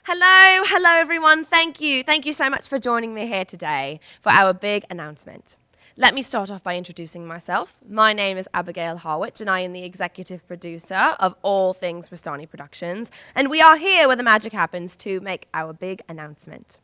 Hello everyone. Thank you so much for joining me here today for our big announcement. Let me start off by introducing myself. My name is Abigail Harwich and I am the executive producer of all things Restani Productions, and we are here where the magic happens to make our big announcement.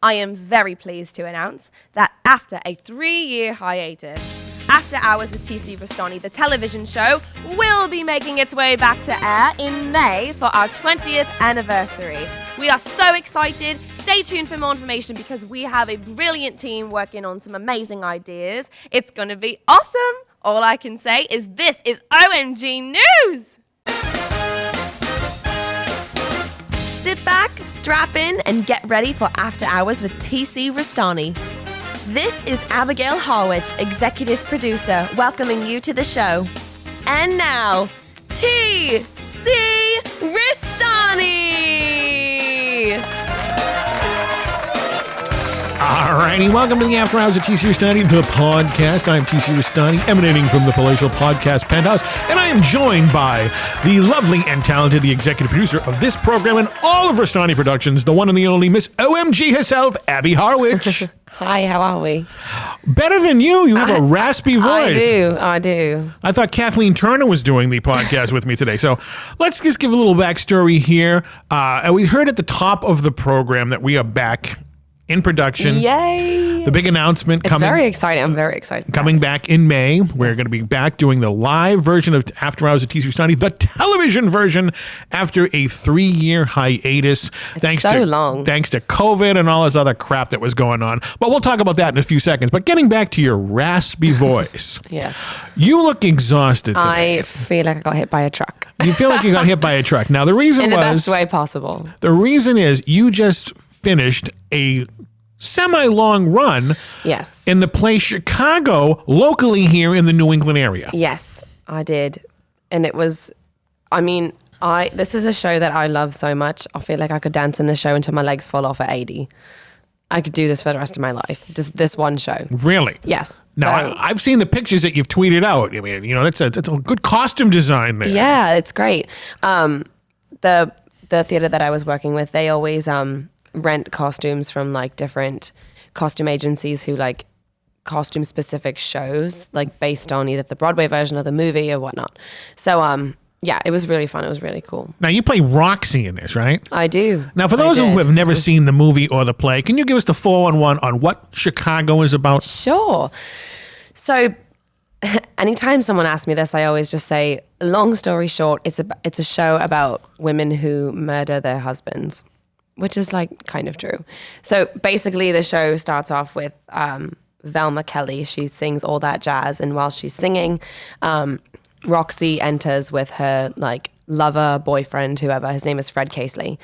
I am very pleased to announce that after a 3-year hiatus, After Hours with TC Restani, the television show, will be making its way back to air in May for our 20th anniversary. We are so excited. Stay tuned for more information because we have a brilliant team working on some amazing ideas. It's going to be awesome. All I can say is this is OMG News. Sit back, strap in, and get ready for After Hours with TC Restani. This is Abigail Harwich, executive producer, welcoming you to the show. And now, TC Restani! Alrighty, welcome to the After Hours of TC Restani, the podcast. I'm TC Restani, emanating from the palatial podcast penthouse, and I am joined by the lovely and talented, the executive producer of this program and all of Restani Productions, the one and the only Miss OMG herself, Abby Harwich. Hi, how are we? Better than you. You have a raspy voice. I do. I thought Kathleen Turner was doing the podcast with me today. So let's just give a little backstory here. We heard at the top of the program that we are back in production. Yay! The big announcement It's very exciting. I'm very excited. Coming back in May. We're going to be back doing the live version of After Hours of TC Restani, the television version, after a 3-year hiatus. It's so long. Thanks to COVID and all this other crap that was going on. But we'll talk about that in a few seconds. But getting back to your raspy voice. Yes. You look exhausted today. I feel like I got hit by a truck. You feel like you got hit by a truck. Now, the reason In the was... best way possible. The reason is you just finished a semi-long run Yes. in the place Chicago, locally here in the New England area. Yes, I did. And it was, this is a show that I love so much. I feel like I could dance in the show until my legs fall off at 80. I could do this for the rest of my life. Just this one show. Really? Yes. Now, I've seen the pictures that you've tweeted out. I mean, that's a good costume design there. Yeah, it's great. The theater that I was working with, they always rent costumes from like different costume agencies who like costume specific shows, like based on either the Broadway version of the movie or whatnot. So yeah, it was really fun. It was really cool. Now you play Roxy in this, right? I do. Now for those who have never seen the movie or the play, can you give us the 411 on what Chicago is about? Sure. So anytime someone asks me this, I always just say, long story short, it's a show about women who murder their husbands, which is like kind of true. So basically the show starts off with Velma Kelly. She sings All That Jazz. And while she's singing, Roxy enters with her like lover, boyfriend, whoever. His name is Fred Casely.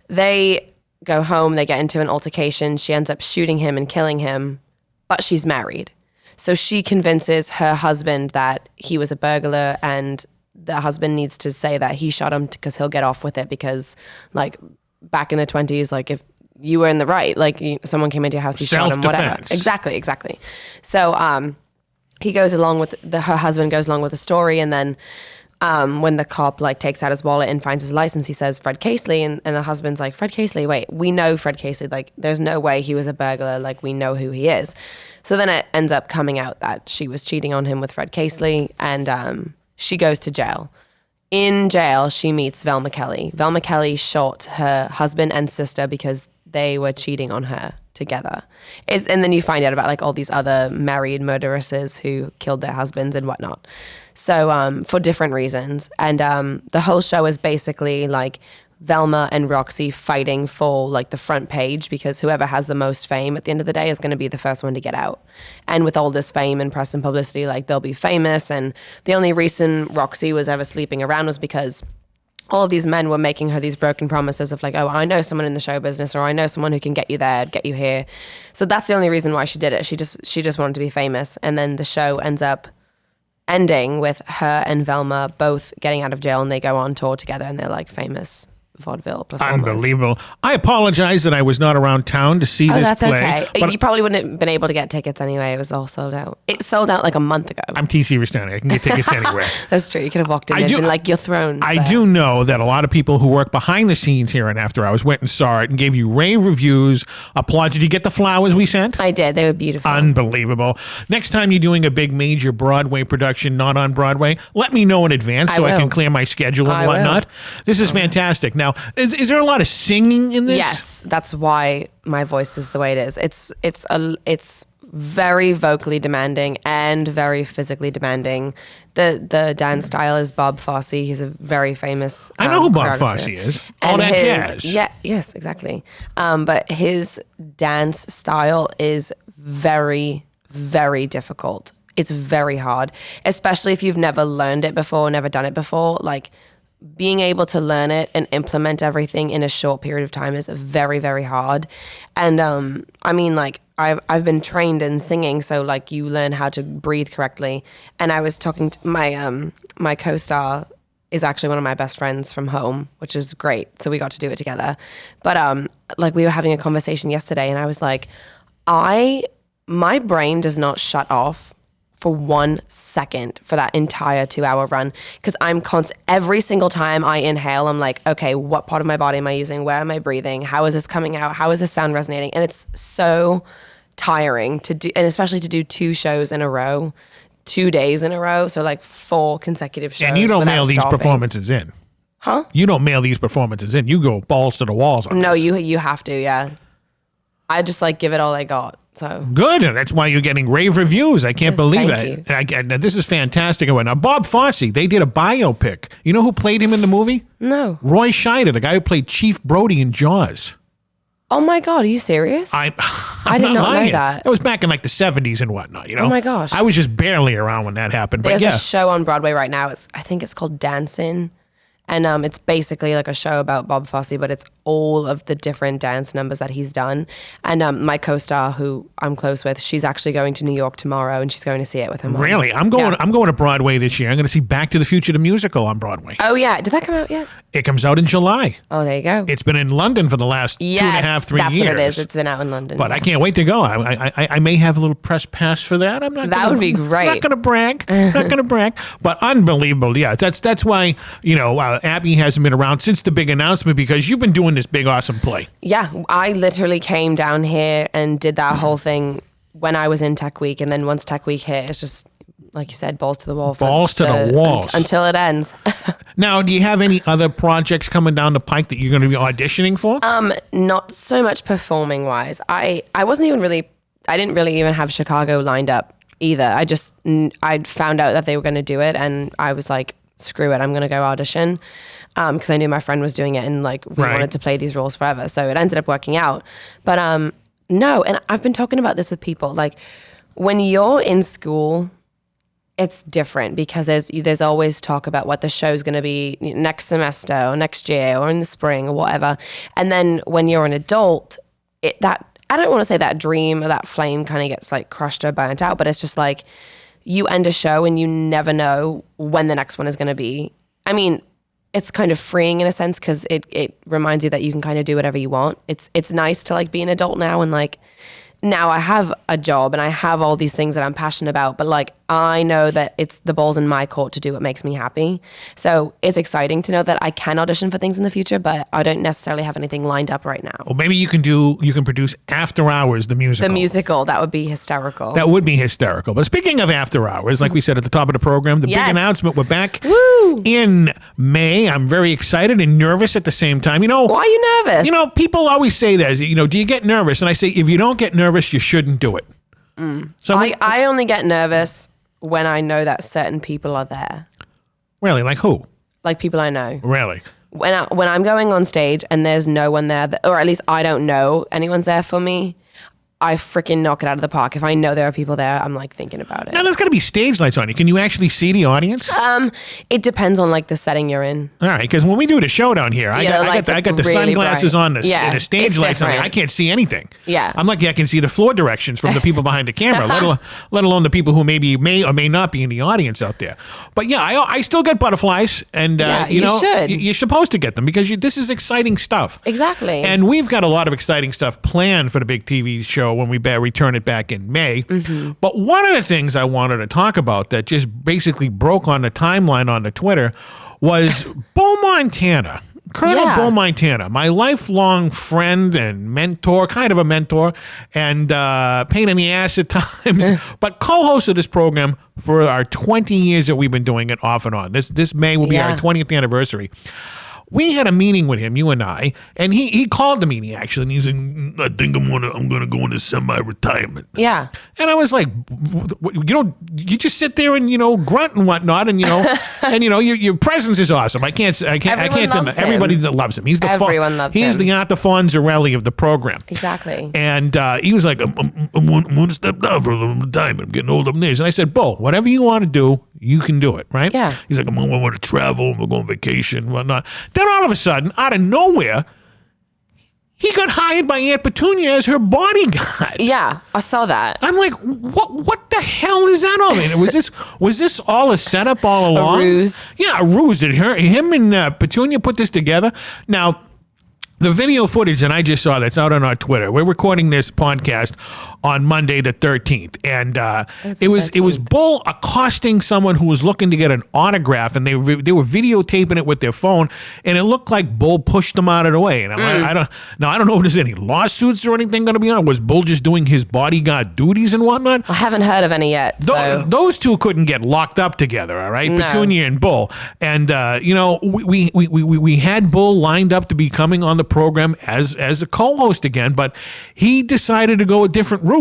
They go home. They get into an altercation. She ends up shooting him and killing him, but she's married. So she convinces her husband that he was a burglar and the husband needs to say that he shot him because he'll get off with it because like back in the 20s, like if you were in the right, like someone came into your house, you shot him, whatever. Exactly. So he goes along with her husband goes along with the story, and then when the cop like takes out his wallet and finds his license, he says Fred Casely, and the husband's like, Fred Casely, wait, we know Fred Casely, like there's no way he was a burglar, like we know who he is. So then it ends up coming out that she was cheating on him with Fred Casely, and she goes to jail. In jail, she meets Velma Kelly. Velma Kelly shot her husband and sister because they were cheating on her together. And then you find out about like all these other married murderesses who killed their husbands and whatnot. So for different reasons. And the whole show is basically like Velma and Roxy fighting for like the front page because whoever has the most fame at the end of the day is going to be the first one to get out. And with all this fame and press and publicity, like they'll be famous. And the only reason Roxy was ever sleeping around was because all of these men were making her these broken promises of like, oh, I know someone in the show business, or I know someone who can get you there, get you here. So that's the only reason why she did it. She just wanted to be famous. And then the show ends up ending with her and Velma both getting out of jail, and they go on tour together, and they're like famous vaudeville performers. Unbelievable. I apologize that I was not around town to see this that's play. okay. But You probably wouldn't have been able to get tickets anyway. It was all sold out. It sold out like a month ago. I'm TC Restani. I can get tickets anywhere. That's true. You could have walked in and been like, you're thrown. I do know that a lot of people who work behind the scenes here and After Hours went and saw it and gave you rave reviews. Applause. Did you get the flowers we sent? I did. They were beautiful. Unbelievable. Next time you're doing a big major Broadway production not on Broadway, let me know in advance so I can clear my schedule and whatnot. This is fantastic. Now, is there a lot of singing in this? Yes, that's why my voice is the way it is. It's very vocally demanding and very physically demanding. The dance style is Bob Fosse. He's a very famous I know who Bob Fosse is. All that jazz. Yeah, yes, exactly. But his dance style is very, very difficult. It's very hard, especially if you've never learned it before, never done it before. Like, being able to learn it and implement everything in a short period of time is very, very hard. And I mean, like, I've been trained in singing, so like you learn how to breathe correctly. And I was talking to my co-star is actually one of my best friends from home, which is great. So we got to do it together. But like we were having a conversation yesterday, and I was like, my brain does not shut off for 1 second for that entire 2-hour run, because I'm every single time I inhale, I'm like, okay, what part of my body am I using? Where am I breathing? How is this coming out? How is this sound resonating? And it's so tiring to do, and especially to do 2 shows in a row, 2 days in a row, so like 4 consecutive shows. And you don't mail these stopping. performances in. Huh? You don't mail these performances in. You go balls to the walls on No, this. you have to, yeah. I just like give it all I got. So good. That's why you're getting rave reviews. I can't believe thank it. Now, this is fantastic. Now, Bob Fosse, they did a biopic. You know who played him in the movie? No. Roy Scheider, the guy who played Chief Brody in Jaws. Oh my God, are you serious? I did not know that. It was back in like the 70s and whatnot, you know? Oh my gosh. I was just barely around when that happened. But There's yeah. a show on Broadway right now. I think it's called Dancing. And it's basically like a show about Bob Fosse, but it's all of the different dance numbers that he's done. And my co-star, who I'm close with, she's actually going to New York tomorrow, and she's going to see it with her mom. Really? I'm going to Broadway this year. I'm going to see Back to the Future, the musical on Broadway. Oh, yeah. Did that come out yet? It comes out in July. Oh, there you go. It's been in London for the last 2.5, 3 years. That's what it is. It's been out in London. But I can't wait to go. I may have a little press pass for that. That would be great. I'm not going to brag. Not going to brag. But unbelievable. Yeah, that's why, Abby hasn't been around since the big announcement, because you've been doing this big, awesome play. Yeah, I literally came down here and did that whole thing when I was in Tech Week. And then once Tech Week hit, it's just, like you said, balls to the wall. Balls to the walls. Until it ends. Now, do you have any other projects coming down the pike that you're going to be auditioning for? Not so much performing wise. I didn't really even have Chicago lined up either. I'd found out that they were going to do it, and I was like, screw it, I'm going to go audition. Because I knew my friend was doing it, and like we wanted to play these roles forever. So it ended up working out. But no, and I've been talking about this with people. Like, when you're in school, it's different, because there's always talk about what the show's going to be next semester or next year or in the spring or whatever. And then when you're an adult, I don't want to say that dream or that flame kind of gets like crushed or burnt out, but it's just like you end a show and you never know when the next one is going to be. I mean, it's kind of freeing in a sense, because it reminds you that you can kind of do whatever you want. It's nice to like be an adult now, and like now I have a job and I have all these things that I'm passionate about, but like I know that it's the ball's in my court to do what makes me happy. So it's exciting to know that I can audition for things in the future, but I don't necessarily have anything lined up right now. Well, maybe you can produce After Hours, the musical. The musical, that would be hysterical. That would be hysterical. But speaking of After Hours, like we said at the top of the program, the big announcement, we're back in May. I'm very excited and nervous at the same time. Why are you nervous? People always say that, do you get nervous? And I say, if you don't get nervous, you shouldn't do it. So I only get nervous when I know that certain people are there. Really? Like who? Like people I know. Really? When I'm going on stage and there's no one there, or at least I don't know anyone's there for me, I freaking knock it out of the park. If I know there are people there, I'm like thinking about it. Now there's got to be stage lights on you. Can you actually see the audience? It depends on like the setting you're in. All right, because when we do the show down here, I got the really sunglasses bright. on, and the stage lights on. I can't see anything. Yeah. I'm lucky I can see the floor directions from the people behind the camera, let alone the people who may or may not be in the audience out there. But yeah, I still get butterflies, and you know, should. You're supposed to get them because this is exciting stuff. Exactly. And we've got a lot of exciting stuff planned for the big TV show when we return it back in May. Mm-hmm. But one of the things I wanted to talk about that just basically broke on the timeline on the Twitter was Bo Montana. Colonel Bo Montana, my lifelong friend and mentor, kind of a mentor, and pain in the ass at times, but co-host of this program for our 20 years that we've been doing it off and on. This May will be our 20th anniversary. We had a meeting with him, you and I, and he called the meeting actually, and he's like, I think I'm gonna go into semi-retirement. Yeah. And I was like, you just sit there and grunt and whatnot, and and your presence is awesome. I can't deny. Everybody that loves him. He's the Everyone loves him. He's the Arthur Fonzarelli of the program. Exactly. And he was like, I'm going to step down for a little time. I'm getting old up in age. And I said, Bo, whatever you want to do, you can do it, right? Yeah. He's like, I'm going to travel. I'm going on vacation, whatnot. Then all of a sudden, out of nowhere, he got hired by Aunt Petunia as her bodyguard. Yeah, I saw that. I'm like, what the hell is that all? Man, was this all a setup all along? A ruse. Yeah, a ruse. Did him and Petunia put this together? Now, the video footage that I just saw that's out on our Twitter. We're recording this podcast on Monday the 13th, and it was Bull accosting someone who was looking to get an autograph, and they were videotaping it with their phone, and it looked like Bull pushed them out of the way. And I don't know if there's any lawsuits or anything going to be on. Was Bull just doing his bodyguard duties and whatnot? I haven't heard of any yet. So. Those two couldn't get locked up together, all right? No. Petunia and Bull, and we had Bull lined up to be coming on the program as a co-host again, but he decided to go a different route.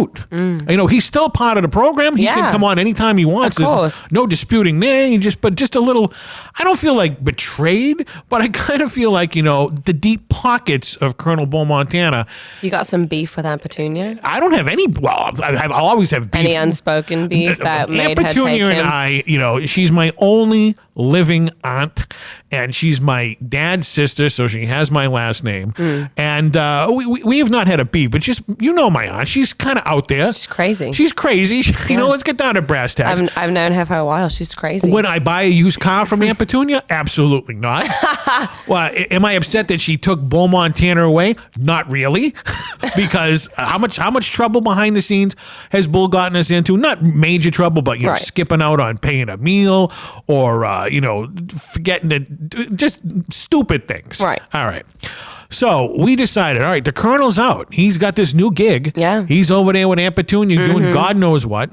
He's still part of the program. He can come on anytime he wants. Of course. There's no disputing there. But just a little, I don't feel like betrayed, but I kind of feel like, the deep pockets of Colonel Bo Montana. You got some beef with Aunt Petunia? I don't have any, I'll always have beef. Any unspoken beef that made her take him? Aunt Petunia and I, she's my only living aunt, and she's my dad's sister, so she has my last name. And we have not had a beef, but just, my aunt, she's kind of out there. She's crazy. She's crazy. Let's get down to brass tacks. I've known her for a while. She's crazy. Would I buy a used car from Aunt Petunia? Absolutely not. Well, am I upset that she took Bo Montana away? Not really. Because how much trouble behind the scenes has Bull gotten us into? Not major trouble, but skipping out on paying a meal, or forgetting to just stupid things. Right. All right. So we decided, all right, the Colonel's out. He's got this new gig. Yeah. He's over there with Aunt Petunia doing God knows what.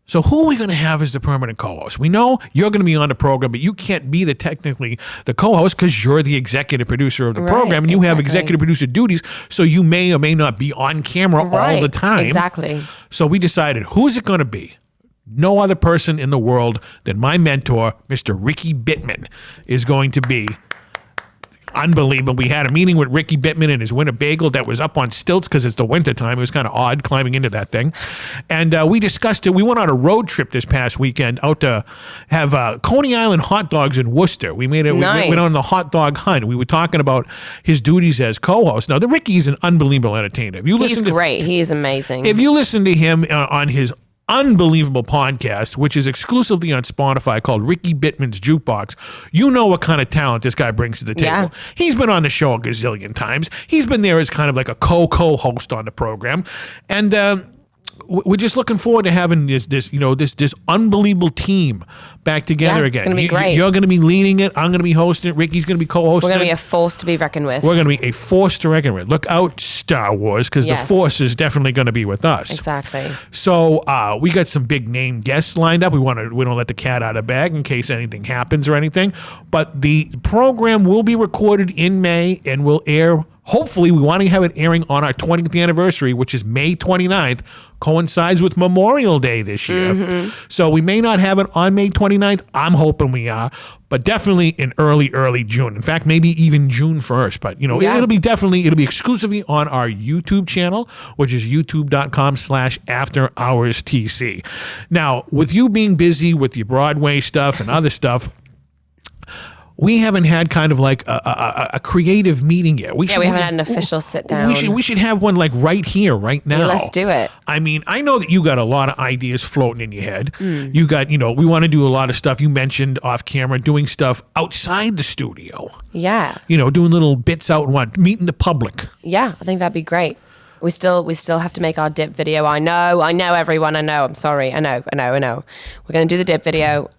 So who are we going to have as the permanent co-host? We know you're going to be on the program, but you can't be technically the co-host because you're the executive producer of the program, and you have executive producer duties, so you may or may not be on camera all the time. Exactly. So we decided, who is it going to be? No other person in the world than my mentor, Mr. Ricky Bittman, is going to be. Unbelievable. We had a meeting with Ricky Bittman and his Winnebago that was up on stilts because it's the winter time. It was kind of odd climbing into that thing. And we discussed it. We went on a road trip this past weekend out to have Coney Island hot dogs in Worcester. We made it. Nice. We went on the hot dog hunt. We were talking about his duties as co-host. Now, the Ricky's an unbelievable entertainer. He's great. He is amazing. If you listen to him on his unbelievable podcast, which is exclusively on Spotify, called Ricky Bittman's Jukebox, you know what kind of talent this guy brings to the table. Yeah. He's been on the show a gazillion times. He's been there as kind of like a co-host on the program. And we're just looking forward to having this unbelievable team back together again. It's going to be great. You're going to be leading it. I'm going to be hosting it. Ricky's going to be co-hosting it. We're going to be a force to be reckoned with. We're going to be a force to reckon with. Look out, Star Wars, because the force is definitely going to be with us. Exactly. So we got some big name guests lined up. We don't let the cat out of the bag in case anything happens or anything. But the program will be recorded in May and will air hopefully we want to have it airing on our 20th anniversary, which is May 29th, coincides with Memorial Day this year. So we may not have it on May 29th. I'm hoping we are, but definitely in early June. In fact, maybe even June 1st. But, it'll be exclusively on our YouTube channel, which is youtube.com/afterhourstc. Now, with you being busy with your Broadway stuff and other stuff, we haven't had kind of like a creative meeting yet. We haven't had an official sit down. We should have one like right here, right now. Yeah, let's do it. I mean, I know that you got a lot of ideas floating in your head. You got, we want to do a lot of stuff. You mentioned off camera doing stuff outside the studio. Yeah. Doing little bits out and meeting the public. Yeah, I think that'd be great. We still have to make our dip video. I know, everyone. I know. I'm sorry. I know. We're going to do the dip video.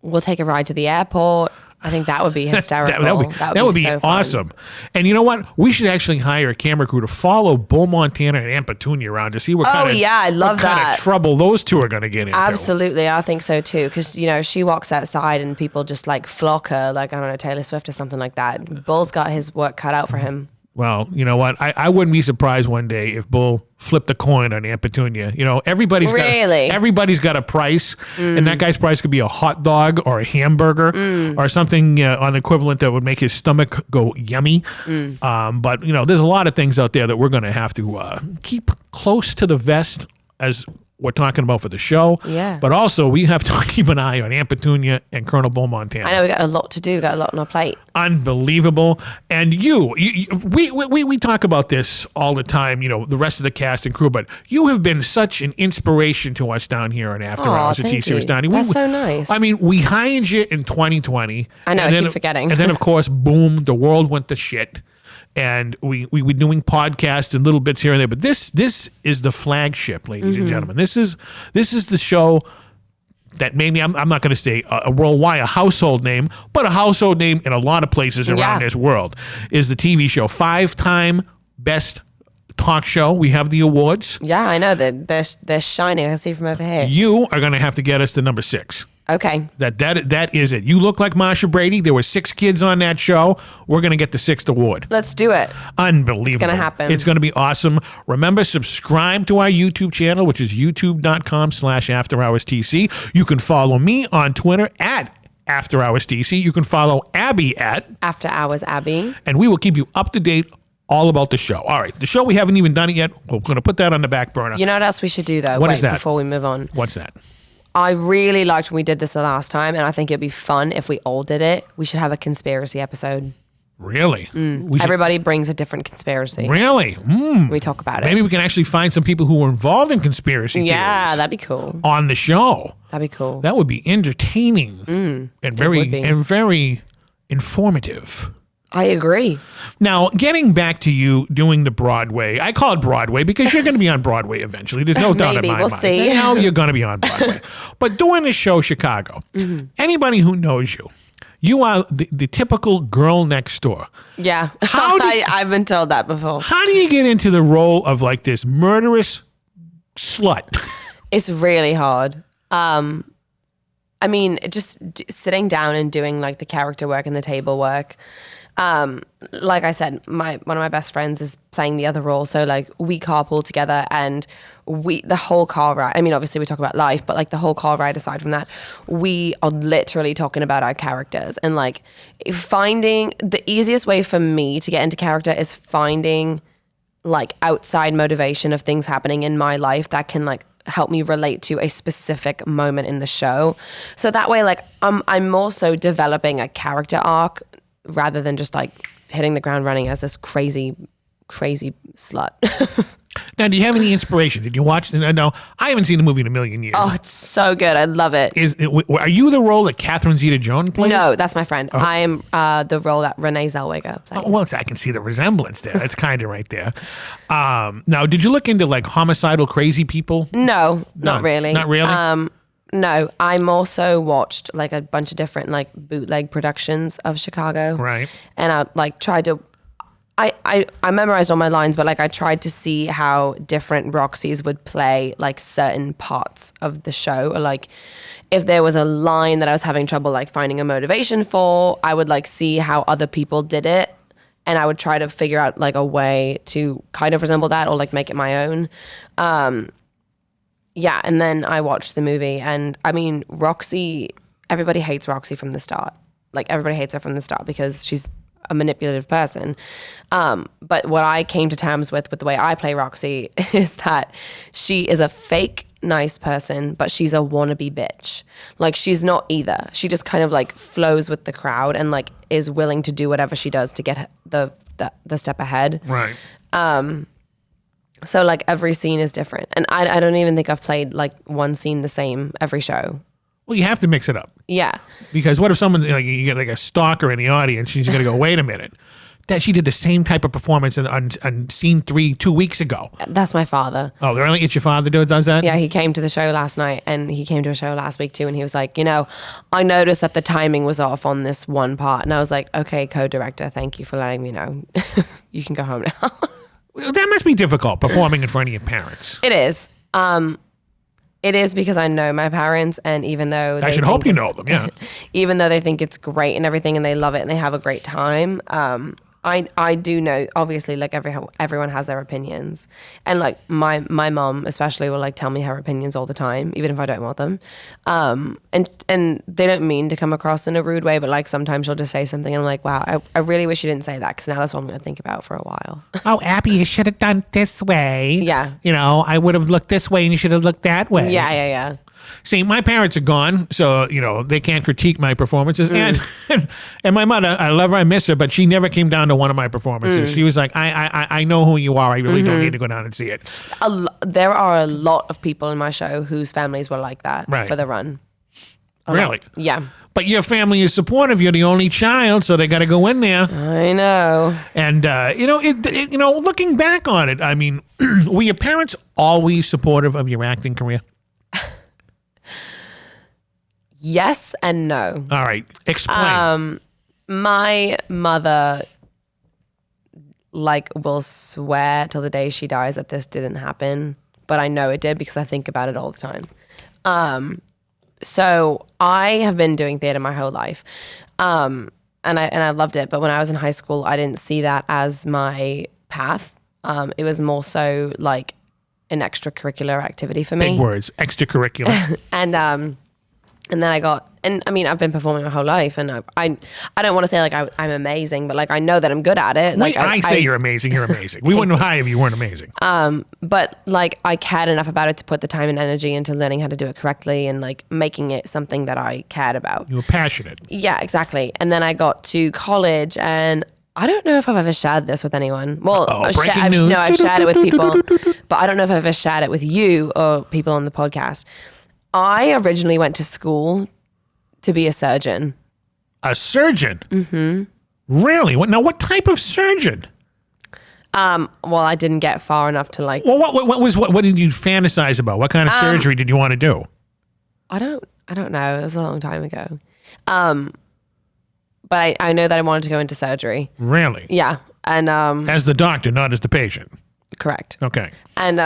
We'll take a ride to the airport. I think that would be hysterical. that would be so awesome. And you know what? We should actually hire a camera crew to follow Bull Montana and Aunt Petunia around to see what kind of trouble those two are going to get into. Absolutely. I think so too. Because, she walks outside and people just like flock her, like, I don't know, Taylor Swift or something like that. Bull's got his work cut out for him. Well, you know what? I wouldn't be surprised one day if Bull flipped a coin on Aunt Petunia. Everybody's got a price, and that guy's price could be a hot dog or a hamburger or something on the equivalent that would make his stomach go yummy. But there's a lot of things out there that we're going to have to keep close to the vest as we're talking about for the show. Yeah. But also we have to keep an eye on Aunt Petunia and Colonel Bull Montana. I know we got a lot to do, got a lot on our plate. Unbelievable. And we talk about this all the time, the rest of the cast and crew, but you have been such an inspiration to us down here on After Hours at TC Restani. That's so nice. I mean, we hired you in 2020. I know, I keep forgetting. And then, of course, boom, the world went to shit. And we were doing podcasts and little bits here and there, but this is the flagship, ladies and gentlemen. This is the show that maybe I'm not going to say a worldwide, a household name, but a household name in a lot of places around this world. Is the TV show 5-time best talk show. We have the awards. Yeah, I know they're shining. I see from over here. You are going to have to get us to number 6. Okay. That is it. You look like Marsha Brady. There were 6 kids on that show. We're going to get the 6th award. Let's do it. Unbelievable. It's going to happen. It's going to be awesome. Remember, subscribe to our YouTube channel, which is youtube.com/afterhourstc. You can follow me on Twitter at AfterHoursTC. You can follow Abby at After Hours Abby. And we will keep you up to date all about the show. All right. The show, we haven't even done it yet. We're going to put that on the back burner. You know what else we should do, though? What is that? Before we move on. What's that? I really liked when we did this the last time, and I think it'd be fun if we all did it. We should have a conspiracy episode. Really? Everybody brings a different conspiracy. Really? We talk about it. Maybe we can actually find some people who were involved in conspiracy theories. Yeah, that'd be cool. On the show. That'd be cool. That would be entertaining and very informative. I agree. Now, getting back to you doing the Broadway, I call it Broadway because you're going to be on Broadway eventually. There's no doubt in my mind. See. You're going to be on Broadway. But doing the show Chicago, anybody who knows you, you are the typical girl next door. Yeah, I've been told that before. How do you get into the role of like this murderous slut? It's really hard. I mean, just sitting down and doing like the character work and the table work. Like I said, one of my best friends is playing the other role. So like we carpool together and the whole car ride, I mean, obviously we talk about life, but like the whole car ride aside from that, we are literally talking about our characters and like finding the easiest way for me to get into character is finding like outside motivation of things happening in my life that can like help me relate to a specific moment in the show. So that way, like I'm also developing a character arc rather than just like hitting the ground running as this crazy slut. Now, do you have any inspiration? Did you watch? No, I haven't seen the movie in a million years. Oh, it's so good. I love it. Are you the role that Catherine Zeta-Jones plays? No, that's my friend. I am the role that Renee Zellweger plays. Oh, well, I can see the resemblance there. That's kind of right there. Now, did you look into like homicidal crazy people? No, not really. Not really? No, I'm also watched like a bunch of different like bootleg productions of Chicago. Right. And I like tried to, I memorized all my lines, but like I tried to see how different Roxys would play like certain parts of the show. Or like if there was a line that I was having trouble like finding a motivation for, I would like see how other people did it and I would try to figure out like a way to kind of resemble that or like make it my own. Yeah, and then I watched the movie, and I mean, Roxy, everybody hates Roxy from the start. Like, everybody hates her from the start because she's a manipulative person. But what I came to terms with the way I play Roxy is that she is a fake nice person, but she's a wannabe bitch. Like, she's not either. She just kind of like flows with the crowd and like is willing to do whatever she does to get the step ahead. Right. So like every scene is different. And I don't even think I've played like one scene the same every show. Well, you have to mix it up. Yeah. Because what if someone's like, you get like a stalker in the audience, she's going to go, wait a minute. That she did the same type of performance on scene 3 2 weeks ago. That's my father. Oh, really? It's your father does that? Yeah, he came to the show last night, and he came to a show last week too, and he was like, I noticed that the timing was off on this one part. And I was like, okay, co-director, thank you for letting me know. You can go home now. That must be difficult, performing in front of your parents. It is. It is because I know my parents, and even though I should hope you know them, yeah. Even though they think it's great and everything, and they love it and they have a great time, I do know, obviously, like everyone has their opinions, and like my mom especially will like tell me her opinions all the time, even if I don't want them, and they don't mean to come across in a rude way, but like sometimes she'll just say something and I'm like, wow, I really wish you didn't say that, because now that's what I'm going to think about for a while. Oh, Abby, you should have done this way. Yeah. I would have looked this way and you should have looked that way. Yeah. See, my parents are gone, so, they can't critique my performances. And my mother, I love her, I miss her, but she never came down to one of my performances. She was like, I know who you are. I really don't need to go down and see it. There are a lot of people in my show whose families were like that for the run. Really? Yeah. But your family is supportive. You're the only child, so they got to go in there. I know. And, looking back on it, I mean, were your parents always supportive of your acting career? Yes and no. All right. Explain. My mother will swear till the day she dies that this didn't happen, but I know it did because I think about it all the time. So I have been doing theater my whole life. And I loved it, but when I was in high school, I didn't see that as my path. It was more so like an extracurricular activity for me. Big words, extracurricular. And then I've been performing my whole life, and I don't want to say like I'm amazing, but like I know that I'm good at it. Like I say you're amazing. You're amazing. We wouldn't hire if you weren't amazing. But like I cared enough about it to put the time and energy into learning how to do it correctly and like making it something that I cared about. You were passionate. Yeah, exactly. And then I got to college, and I don't know if I've ever shared this with anyone. Well, I've shared it with people, but I don't know if I've ever shared it with you or people on the podcast. I originally went to school to be a surgeon. A surgeon? Mm-hmm. Really? What type of surgeon? Well, I didn't get far enough to like. Well, what did you fantasize about? What kind of surgery did you want to do? I don't know. It was a long time ago. But I know that I wanted to go into surgery. Really? Yeah. And as the doctor, not as the patient. Correct. Okay. And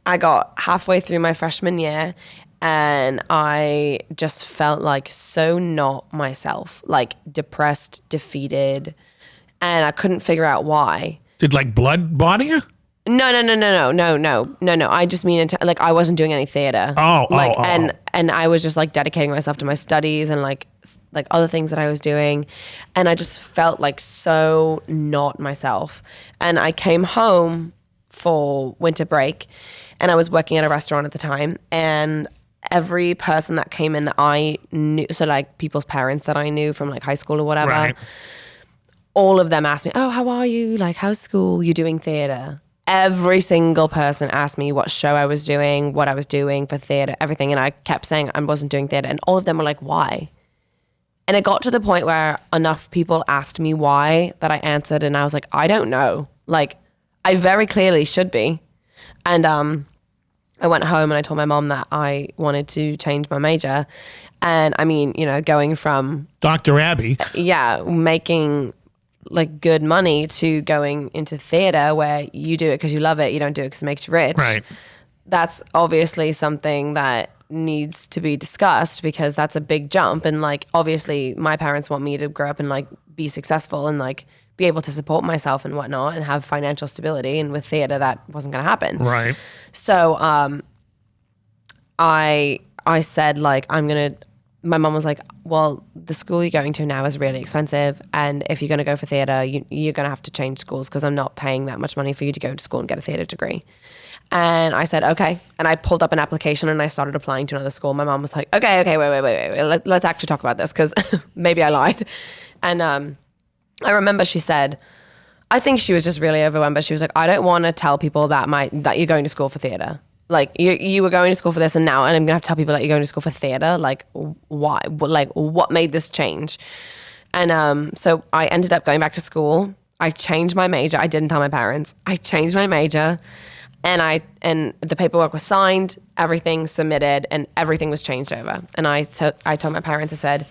I got halfway through my freshman year, and I just felt like so not myself, like depressed, defeated, and I couldn't figure out why. Did like blood bother you? No. I just mean like I wasn't doing any theater. And I was just like dedicating myself to my studies and like other things that I was doing, and I just felt like so not myself. And I came home for winter break, and I was working at a restaurant at the time, and every person that came in that I knew, so like people's parents that I knew from like high school or whatever, right, all of them asked me, oh, how are you? Like, how's school? You doing theater? Every single person asked me what show I was doing, what I was doing for theater, everything. And I kept saying I wasn't doing theater, and all of them were like, why? And it got to the point where enough people asked me why that I answered, and I was like, I don't know. Like, I very clearly should be. And I went home and I told my mom that I wanted to change my major. And I mean, going from Dr. Abby. Yeah, making like good money to going into theater where you do it because you love it, you don't do it because it makes you rich. Right. That's obviously something that needs to be discussed, because that's a big jump. And like, obviously my parents want me to grow up and like be successful and like be able to support myself and whatnot and have financial stability. And with theater, that wasn't going to happen. Right. So I said like, my mom was like, well, the school you're going to now is really expensive. And if you're going to go for theater, you're going to have to change schools because I'm not paying that much money for you to go to school and get a theater degree. And I said, okay. And I pulled up an application and I started applying to another school. My mom was like, okay, wait. Let's actually talk about this because maybe I lied. And I remember she said, I think she was just really overwhelmed, but she was like, I don't want to tell people that you're going to school for theater. Like you were going to school for this and now, and I'm going to have to tell people that you're going to school for theater. Like why? Like what made this change? And so I ended up going back to school. I changed my major. I didn't tell my parents. I changed my major. And the paperwork was signed, everything submitted, and everything was changed over. And I told my parents, I said,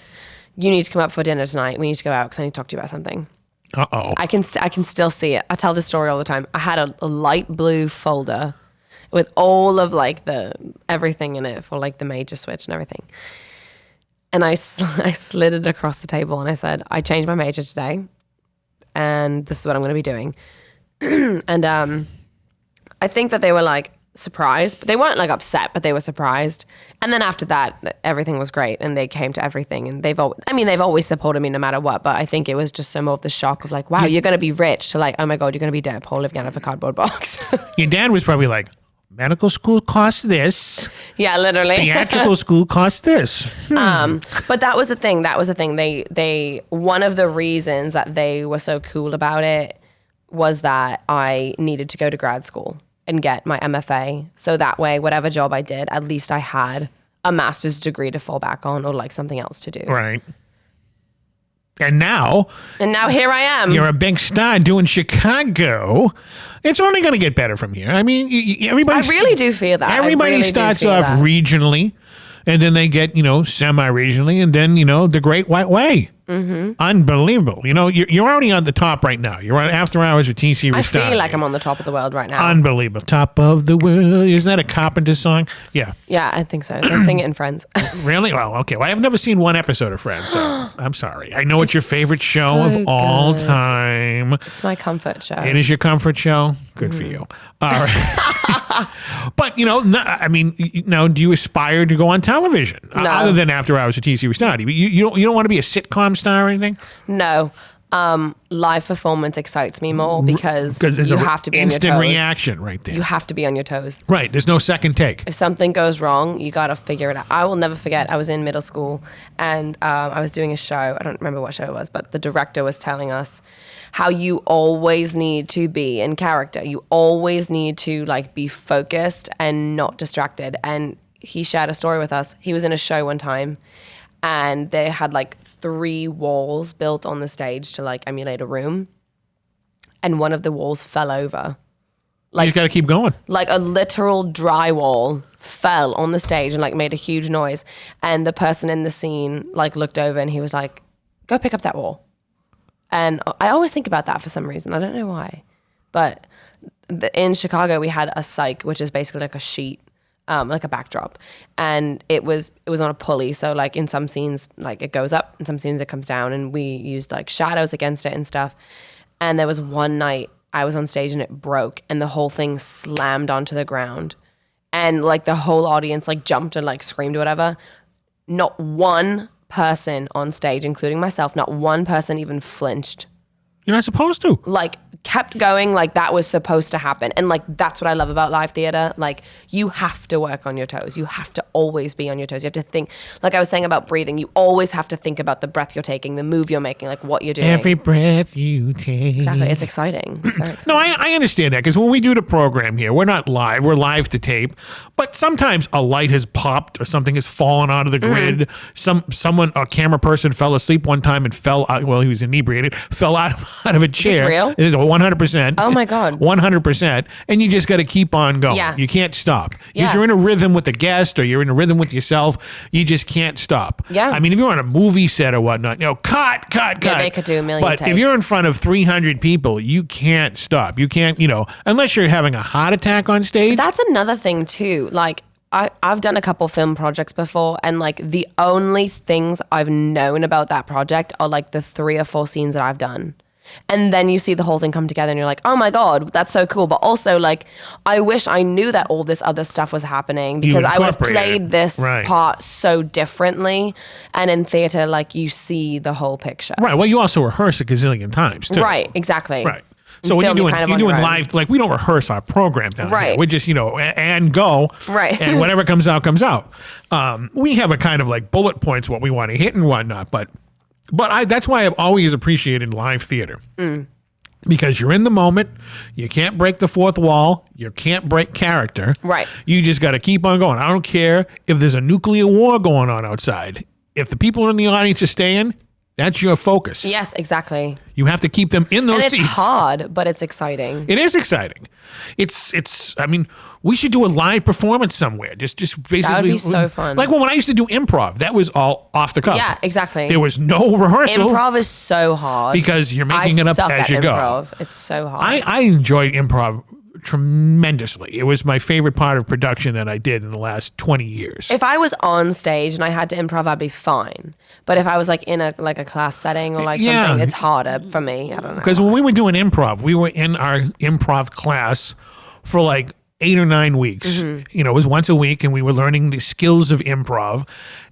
you need to come up for dinner tonight. We need to go out because I need to talk to you about something. Uh-oh. I can still see it. I tell this story all the time. I had a light blue folder with all of like the everything in it for like the major switch and everything. And I slid it across the table and I said, I changed my major today and this is what I'm going to be doing. And I think that they were like surprised, but they weren't like upset, but they were surprised. And then after that, everything was great and they came to everything, and they've always supported me no matter what, but I think it was just some of the shock of like, wow, you're going to be rich, to like, oh my God, you're going to be dead poor living out of a cardboard box. Your dad was probably like, medical school costs this. Yeah, literally. Theatrical school costs this. But that was the thing. They one of the reasons that they were so cool about it was that I needed to go to grad school and get my MFA. So that way, whatever job I did, at least I had a master's degree to fall back on or like something else to do. Right. And now here I am. You're a big star doing Chicago. It's only going to get better from here. I mean, everybody. I really do feel that. Everybody starts off regionally, and then they get, semi-regionally, and then, the Great White Way. Mm-hmm. Unbelievable. You're already on the top right now. You're on After Hours with TC Restani. I feel like I'm on the top of the world right now. Unbelievable. Top of the world. Isn't that a Carpenter song? Yeah. Yeah, I think so. They sing it in Friends. Really? Well, okay. Well, I've never seen one episode of Friends, so I'm sorry. I know it's your favorite show of all time. It's my comfort show. It is your comfort show? Good for you. All right. But, now, do you aspire to go on television? No. Other than After Hours with TC Restani? You don't want to be a sitcom star or anything? No. Live performance excites me more because you have to be on your toes. Instant reaction right there. You have to be on your toes. Right. There's no second take. If something goes wrong, you got to figure it out. I will never forget, I was in middle school and I was doing a show. I don't remember what show it was, but the director was telling us how you always need to be in character. You always need to like be focused and not distracted. And he shared a story with us. He was in a show one time and they had like 3 walls built on the stage to like emulate a room. And one of the walls fell over. You just got to keep going. Like a literal drywall fell on the stage and like made a huge noise. And the person in the scene like looked over and he was like, go pick up that wall. And I always think about that for some reason. I don't know why. But in Chicago, we had a cyc, which is basically like a sheet, like a backdrop. And it was on a pulley. So like in some scenes, like it goes up, in some scenes it comes down. And we used like shadows against it and stuff. And there was one night I was on stage and it broke and the whole thing slammed onto the ground. And like the whole audience like jumped and like screamed or whatever. Not one person on stage, including myself, not one person even flinched. You're not supposed to. Like kept going like that was supposed to happen. And like that's what I love about live theater. Like you have to work on your toes. You have to always be on your toes. You have to think, like I was saying about breathing, you always have to think about the breath you're taking, the move you're making, like what you're doing. Every breath you take. Exactly. It's exciting. It's very exciting. No, I understand that because when we do the program here, we're not live. We're live to tape. But sometimes a light has popped or something has fallen out of the grid. Someone, a camera person fell asleep one time and fell out, well, he was inebriated, fell out of a chair. Is this real? It is 100%. Oh my God. 100%. And you just got to keep on going. Yeah. You can't stop. Yeah. If you're in a rhythm with the guest or you're in a rhythm with yourself, you just can't stop. Yeah. I mean, if you're on a movie set or whatnot, cut. Yeah, they could do a million But takes. if you're in front of 300 people, you can't stop. You can't, unless you're having a heart attack on stage. That's another thing too. Like I've done a couple film projects before, and like the only things I've known about that project are like the 3 or 4 scenes that I've done. And then you see the whole thing come together and you're like, oh my God, that's so cool. But also like, I wish I knew that all this other stuff was happening, because I would have played this part so differently. And in theater, like you see the whole picture. Right. Well, you also rehearse a gazillion times too. Right. Exactly. Right. So when you're doing live, like we don't rehearse our program down here. We just, and go. Right. And whatever comes out, comes out. We have a kind of like bullet points, what we want to hit and whatnot. But that's why I've always appreciated live theater. Because you're in the moment. You can't break the fourth wall. You can't break character. Right. You just got to keep on going. I don't care if there's a nuclear war going on outside. If the people in the audience are staying, that's your focus. Yes, exactly. You have to keep them in those seats. And it's hard, but it's exciting. It is exciting. I mean, we should do a live performance somewhere. Just basically. That would be so fun. Like when I used to do improv, that was all off the cuff. Yeah, exactly. There was no rehearsal. Improv is so hard. Because you're making it up as you go. It's so hard. I enjoyed improv tremendously. It was my favorite part of production that I did in the last 20 years. If I was on stage and I had to improv, I'd be fine. But if I was like in a class setting or like something, it's harder for me. I don't know. Because when we were doing improv, we were in our improv class for like 8 or 9 weeks. It was once a week, and we were learning the skills of improv.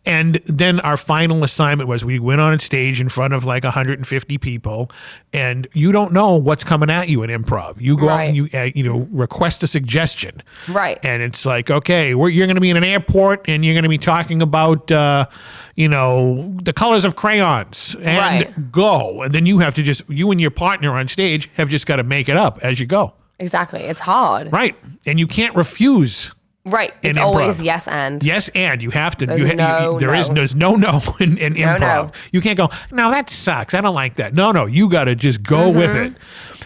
And then our final assignment was we went on stage in front of like 150 people, and you don't know what's coming at you in improv. You go out and you request a suggestion. Right. And it's like, okay, you're going to be in an airport, and you're going to be talking about, the colors of crayons, and go. And then you have to you and your partner on stage have just got to make it up as you go. Exactly. It's hard. Right. And you can't refuse. Right. It's always yes and. Yes and. You have to. There's there's no in improv. No. You can't go, no, that sucks. I don't like that. No. You got to just go with it.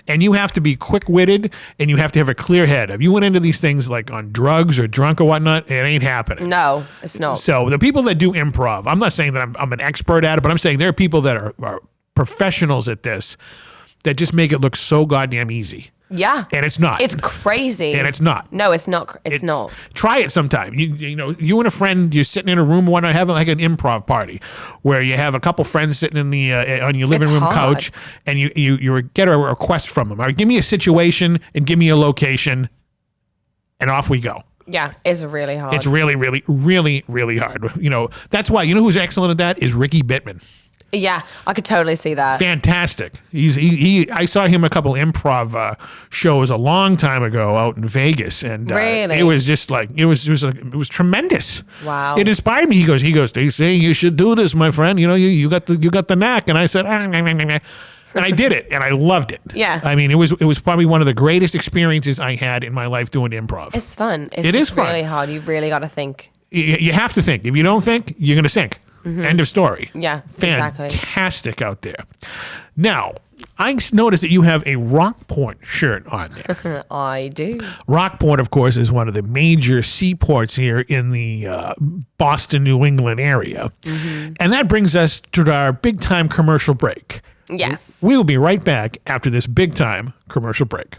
And you have to be quick-witted, and you have to have a clear head. If you went into these things like on drugs or drunk or whatnot, it ain't happening. No, it's not. So the people that do improv, I'm not saying that I'm an expert at it, but I'm saying there are people that are professionals at this that just make it look so goddamn easy. Yeah. And it's not. It's crazy. And it's not. No, it's not. It's not. Try it sometime. You and a friend, you're sitting in a room, one having like an improv party where you have a couple friends sitting in the on your living room couch, and you get a request from them. Or give me a situation and give me a location, and off we go. Yeah, it's really hard. It's really, really, really, really hard. That's why, who's excellent at that is Ricky Bittman. Yeah, I could totally see that. Fantastic. I saw him a couple improv shows a long time ago out in Vegas, and really? It was just like it was tremendous. Wow. It inspired me. He goes, they say you should do this, my friend. You got the knack. And I said, and I did it, and I loved it. Yeah. I mean, it was probably one of the greatest experiences I had in my life doing improv. It's fun. It is fun. Really hard. You really got to think. You have to think. If you don't think, you're going to sink. End of story. Yeah, Fantastic out there. Now, I noticed that you have a Rockport shirt on there. I do. Rockport, of course, is one of the major seaports here in the Boston, New England area. And that brings us to our big-time commercial break. Yes. We will be right back after this big-time commercial break.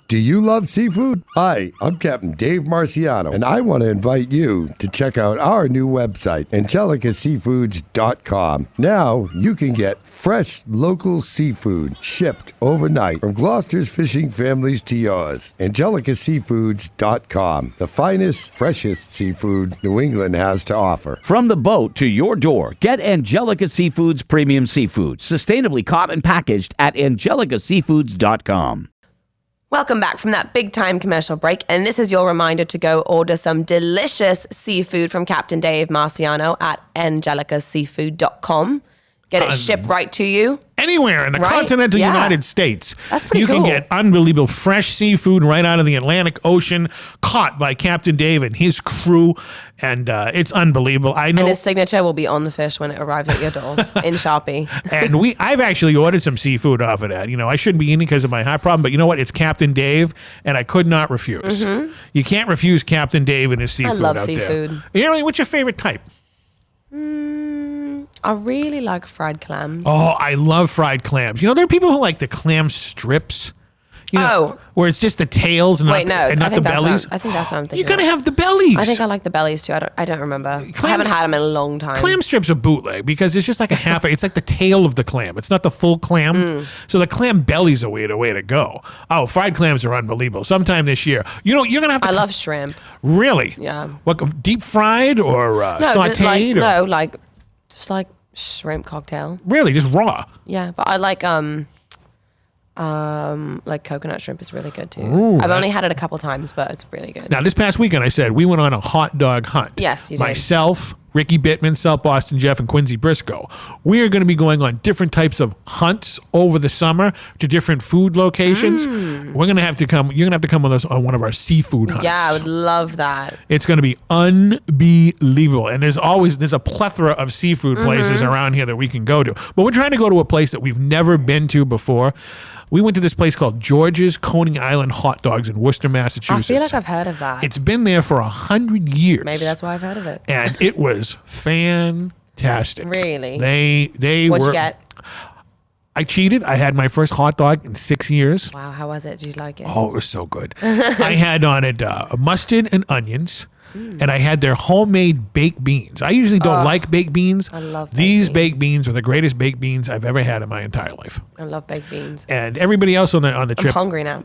Do you love seafood? Hi, I'm Captain Dave Marciano, and I want to invite you to check out our new website, angelicaseafoods.com. Now you can get fresh local seafood shipped overnight from Gloucester's fishing families to yours. angelicaseafoods.com, the finest, freshest seafood New England has to offer. From the boat to your door, get Angelica Seafood's premium seafood, sustainably caught and packaged at angelicaseafoods.com. Welcome back from that big time commercial break, and this is your reminder to go order some delicious seafood from Captain Dave Marciano at angelicaseafood.com. Get it shipped right to you. Anywhere in the continental United States. That's pretty cool. You can get unbelievable fresh seafood right out of the Atlantic Ocean, caught by Captain Dave and his crew, and it's unbelievable. I know. And his signature will be on the fish when it arrives at your door in Sharpie. And I've actually ordered some seafood off of that. I shouldn't be eating because of my heart problem, but you know what? It's Captain Dave, and I could not refuse. You can't refuse Captain Dave and his seafood. I love out seafood. There. What's your favorite type? I really like fried clams. Oh, I love fried clams. There are people who like the clam strips. where it's just the tails and Wait, not, no, and not the bellies. I think that's what I'm thinking. You're gonna of. have the bellies. I think I like the bellies too. I don't remember. I haven't had them in a long time. Clam strips are bootleg because it's just like a half. It's like the tail of the clam. It's not the full clam. So the clam belly's a way to go. Oh, fried clams are unbelievable. Sometime this year, you're gonna have to. I love shrimp. Really? Yeah. What, deep fried or sautéed? Just like shrimp cocktail. Really, just raw. Yeah, but I like coconut shrimp is really good too. Ooh, I've only had it a couple times, but it's really good. Now, this past weekend, I said we went on a hot dog hunt. Yes, you did. Myself, Ricky Bittman, South Boston Jeff, and Quincy Briscoe. We are going to be going on different types of hunts over the summer to different food locations. We're going to have to come. You're going to have to come with us on one of our seafood hunts. Yeah, I would love that. It's going to be unbelievable. And there's a plethora of seafood places around here that we can go to. But we're trying to go to a place that we've never been to before. We went to this place called George's Coney Island Hot Dogs in Worcester, Massachusetts. I feel like I've heard of that. It's been there for 100 years. Maybe that's why I've heard of it. And it was fantastic. Really? They What'd were. you get? I cheated. I had my first hot dog in 6 years. Wow, how was it? Did you like it? Oh, it was so good. I had on it mustard and onions. And I had their homemade baked beans. I usually don't like baked beans. I love these baked baked beans are the greatest baked beans I've ever had in my entire life. I love baked beans. And everybody else on the trip, I'm hungry now.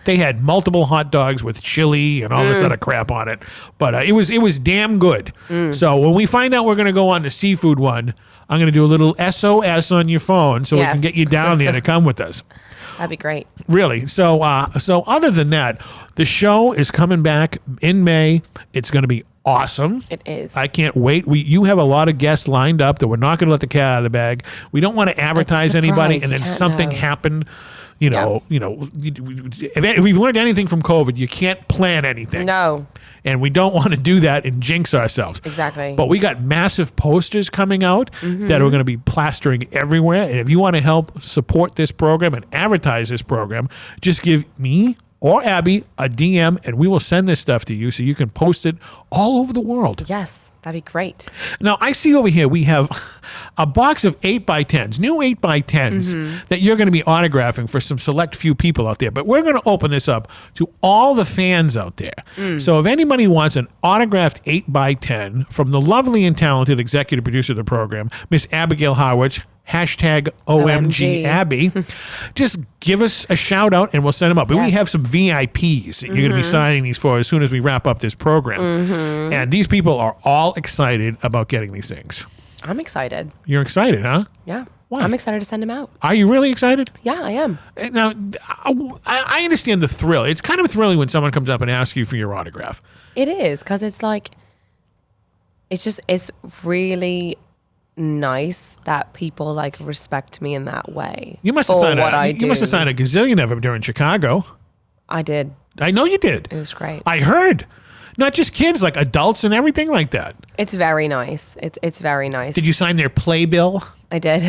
they had multiple hot dogs with chili and all this other crap on it. But it was damn good. So when we find out we're going to go on the seafood one, I'm going to do a little SOS on your phone so we can get you down there to come with us. That'd be great. Really. So other than that, the show is coming back in May. It's going to be awesome. It is. I can't wait. You have a lot of guests lined up that we're not going to let the cat out of the bag. We don't want to advertise anybody, and then something happened. If we've learned anything from COVID, you can't plan anything. No. And we don't want to do that and jinx ourselves. Exactly. But we got massive posters coming out that are going to be plastering everywhere. And if you want to help support this program and advertise this program, just give me or Abby a DM and we will send this stuff to you so you can post it all over the world. Yes, that'd be great. Now, I see over here we have a box of 8x10s, new 8x10s that you're going to be autographing for some select few people out there. But we're going to open this up to all the fans out there. So if anybody wants an autographed 8x10 from the lovely and talented executive producer of the program, Miss Abigail Howard, hashtag OMG Abby, just give us a shout out and we'll send them up. But we have some VIPs that you're going to be signing these for as soon as we wrap up this program. And these people are all excited about getting these things. I'm excited. You're excited, huh? Yeah. Why? I'm excited to send them out. Are you really excited? Yeah, I am. Now, I understand the thrill. It's kind of thrilling when someone comes up and asks you for your autograph. It is, because it's like, it's really nice that people like respect me in that way. You must have signed a gazillion of them during Chicago. I did. I know you did. It was great. I heard. Not just kids, like adults and everything like that. It's very nice. It's very nice. Did you sign their playbill? I did.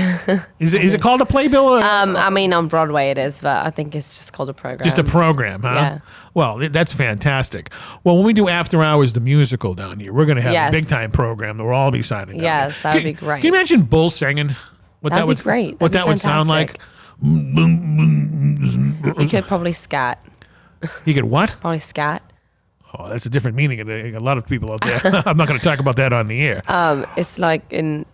Is it called a playbill? Or? I mean, on Broadway it is, but I think it's just called a program. Just a program, huh? Yeah. Well, that's fantastic. Well, when we do After Hours, the musical down here, we're going to have a big time program that we'll all be signing. Down yes, here. that would be great. Can you imagine Bull singing? That'd be great. What that would sound like? He could probably scat. He could what? Probably scat. Oh, that's a different meaning. A lot of people out there. I'm not going to talk about that on the air. It's like in.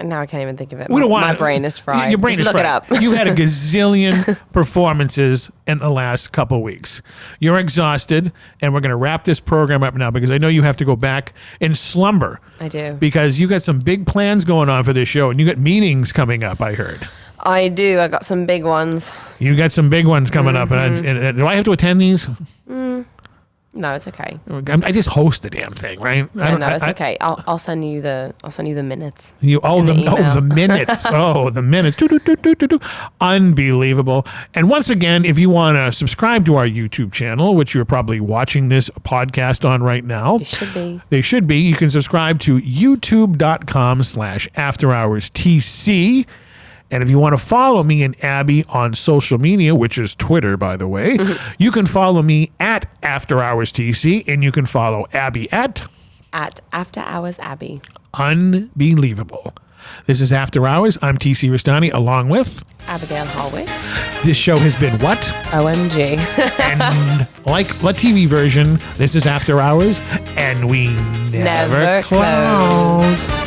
Now I can't even think of it. My brain is fried. Your brain Just is look fried. it up. You had a gazillion performances in the last couple of weeks. You're exhausted, and we're going to wrap this program up now because I know you have to go back and slumber. I do. Because you got some big plans going on for this show, and you got meetings coming up, I heard. I do. I got some big ones. You got some big ones coming up. And do I have to attend these? No, it's okay. I just host the damn thing, right? No, it's okay. I'll send you the minutes. The minutes. Oh, the minutes. Unbelievable. And once again, if you want to subscribe to our YouTube channel, which you're probably watching this podcast on right now. They should be. You can subscribe to youtube.com/afterhourstc. And if you want to follow me and Abby on social media, which is Twitter, by the way, you can follow me at After Hours TC, and you can follow Abby at After Hours Abby. Unbelievable. This is After Hours. I'm TC Restani, along with... Abigail Hallway. This show has been what? OMG. And like the TV version, this is After Hours, and we never Never close.